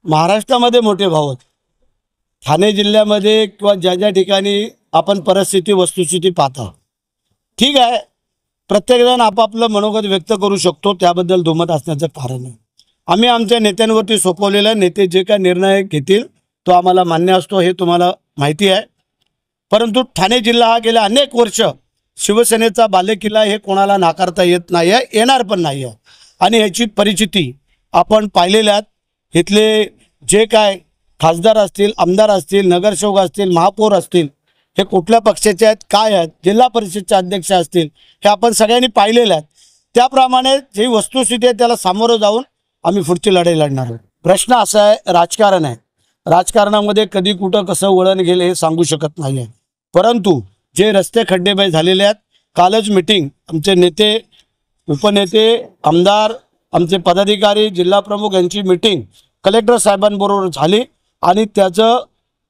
महाराष्ट्रामध्ये मोठे भाव आहेत। ठाणे जिल्ह्यामध्ये किंवा ज्या ज्या ठिकाणी आपण परिस्थिती वस्तुस्थिती पाहता, ठीक आहे, प्रत्येकजण आपापलं मनोगत व्यक्त करू शकतो, त्याबद्दल दुमत असण्याचं कारण नाही। आम्ही आमच्या नेत्यांवरती सोपवलेला, नेते जे काय निर्णय घेतील तो आम्हाला मान्य असतो, हे तुम्हाला माहिती आहे। परंतु ठाणे जिल्हा हा गेल्या अनेक वर्ष शिवसेनेचा बालेकिल्ला हे कोणाला नाकारता येत नाही आहे, येणार पण नाही आहे। आणि ह्याची परिस्थिती आपण पाहिलेल्या आहेत। इथले जे काय खासदार असतील, आमदार असतील, नगरसेवक असतील, महापौर असतील, हे कुठल्या पक्षाचे आहेत, काय आहेत, जिल्हा परिषदचे अध्यक्ष असतील, हे आपण सगळ्यांनी पाहिलेले आहेत। त्याप्रमाणे जी वस्तुस्थिती आहे त्याला सामोरं जाऊन आम्ही पुढची लढाई लढणार आहोत। प्रश्न असा आहे, राजकारण आहे, राजकारणामध्ये कधी कुठं कसं वळण गेले हे सांगू शकत नाही आहे। परंतु जे रस्ते खड्डेबाई झालेले आहेत, कालच मीटिंग आमचे नेते, उपनेते, आमदार, आमचे पदाधिकारी, जिल्हा प्रमुख यांची मीटिंग कलेक्टर साहेबांबरोबर झाली आणि त्याचं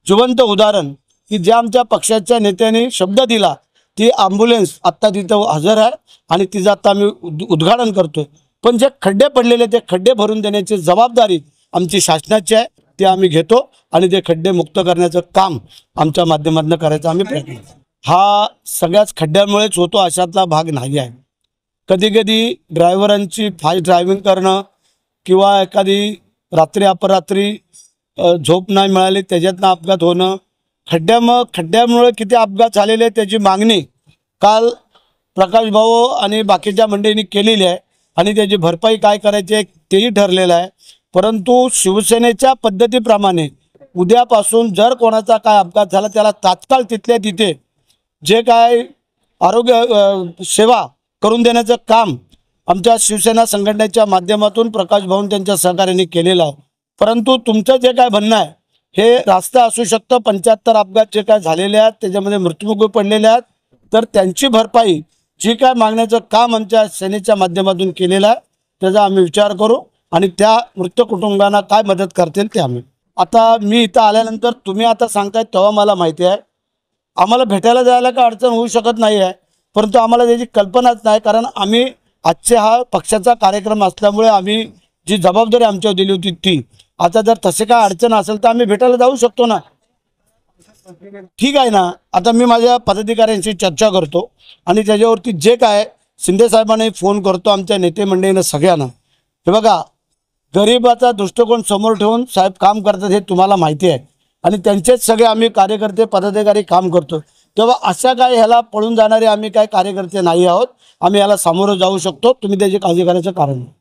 जिवंत उदाहरण की ज्या आमच्या पक्षाच्या नेत्यांनी शब्द दिला, ती ॲम्ब्युलन्स आत्ता तिथं हजर आहे आणि तिचं आत्ता आम्ही उद्घाटन करतोय। पण जे खड्डे पडलेले ते खड्डे भरून देण्याची जबाबदारी आमची शासनाची आहे, ते आम्ही घेतो आणि ते खड्डे मुक्त करण्याचं काम आमच्या माध्यमातून करायचं आम्ही प्रयत्न करतो। हा सगळ्याच खड्ड्यांमुळेच होतो अशातला भाग नाही आहे। कधी कधी ड्रायव्हरांची फास्ट ड्रायव्हिंग करणं किंवा एखादी रात्री अपरात्री झोप नाही मिळाली त्याच्यातनं अपघात होणं, खड्ड्यामुळे किती अपघात झालेले त्याची मागणी काल प्रकाश भाऊ आणि बाकीच्या मंडळींनी केलेली आहे आणि त्याची भरपाई काय करायची आहे तेही ठरलेलं आहे। परंतु शिवसेनेच्या पद्धतीप्रमाणे उद्यापासून जर कोणाचा काय अपघात झाला त्याला तात्काळ तिथल्या तिथे जे काय आरोग्य सेवा करून देण्याचं काम आमच्या शिवसेना संघटनेच्या माध्यमातून प्रकाश भाऊ त्यांच्या सहकार्याने केलेलं आहे। परंतु तुमचं जे काय म्हणणं आहे हे रास्ता असू शकतं, 75 अपघात जे काय झालेले आहेत त्याच्यामध्ये मृत्युमुखी पडलेले आहेत, तर त्यांची भरपाई जी काय मागण्याचं काम आमच्या सेनेच्या माध्यमातून केलेलं आहे त्याचा आम्ही विचार करू आणि त्या मृत कुटुंबांना काय मदत करतील ते आम्ही। आता मी इथं आल्यानंतर तुम्ही आता सांगताय तेव्हा मला माहिती आहे आम्हाला भेटायला जायला काय अडचण होऊ शकत नाही आहे, परंतु आम्हाला त्याची कल्पनाच नाही, कारण आम्ही आजचे हा पक्षाचा कार्यक्रम असल्यामुळे आम्ही जी जबाबदारी आमच्यावर दिली होती ती, आता जर तसे काय अडचण असेल तर आम्ही भेटायला जाऊ शकतो ना, ठीक आहे ना। आता मी माझ्या पदाधिकाऱ्यांशी चर्चा करतो आणि त्याच्यावरती जे काय शिंदे साहेबांना फोन करतो, आमच्या नेते मंडळींना सगळ्यांना, हे बघा गरिबाचा दृष्टिकोन समोर ठेवून साहेब काम करतात हे तुम्हाला माहिती आहे आणि त्यांचेच सगळे आम्ही कार्यकर्ते पदाधिकारी काम करतो, तेव्हा अशा काय ह्याला पळून जाणारे आम्ही काय कार्यकर्ते नाही आहोत, आम्ही याला सामोरं जाऊ शकतो, तुम्ही त्याची काळजी करायचं कारण नाही।